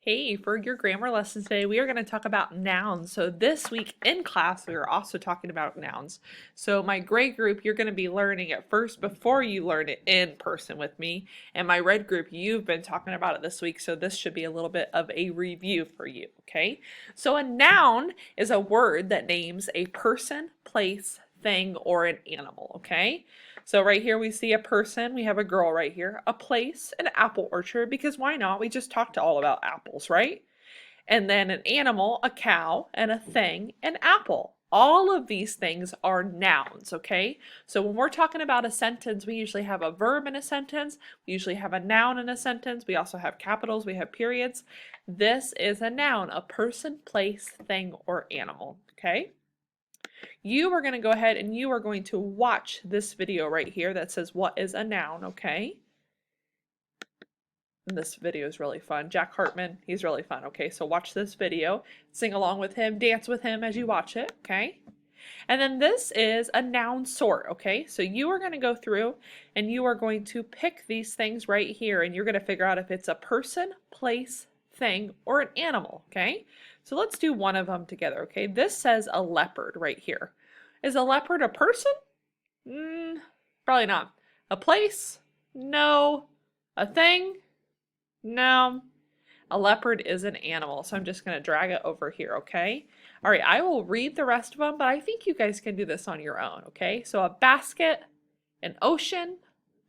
Hey, for your grammar lesson today, we are going to talk about nouns. So this week in class, we are also talking about nouns. So my gray group, you're going to be learning it first before you learn it in person with me. And my red group, you've been talking about it this week. So this should be a little bit of a review for you, okay? So a noun is a word that names a person, place, thing, or an animal, okay? So right here we see a person, we have a girl right here, a place, an apple orchard, because why not? We just talked all about apples, right? And then an animal, a cow, and a thing, an apple. All of these things are nouns, okay? So when we're talking about a sentence, we usually have a verb in a sentence, we usually have a noun in a sentence, we also have capitals, we have periods. This is a noun, a person, place, thing, or animal, okay? You are going to go ahead and you are going to watch this video right here that says what is a noun, okay? And this video is really fun. Jack Hartman, he's really fun, okay? So watch this video, sing along with him, dance with him as you watch it, okay? And then this is a noun sort, okay? So you are going to go through and you are going to pick these things right here and you're going to figure out if it's a person, place, thing, or an animal, okay? So let's do one of them together, okay? This says a leopard right here. Is a leopard a person? Probably not. A place? No. A thing? No. A leopard is an animal, so I'm just going to drag it over here, okay? All right, I will read the rest of them, but I think you guys can do this on your own, okay? So a basket, an ocean,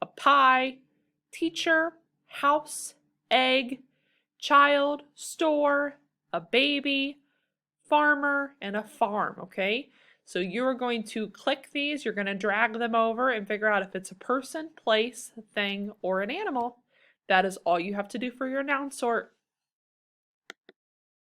a pie, teacher, house, egg, child, store, a baby, farmer, and a farm, okay? So you're going to click these, you're going to drag them over and figure out if it's a person, place, thing, or an animal. That is all you have to do for your noun sort.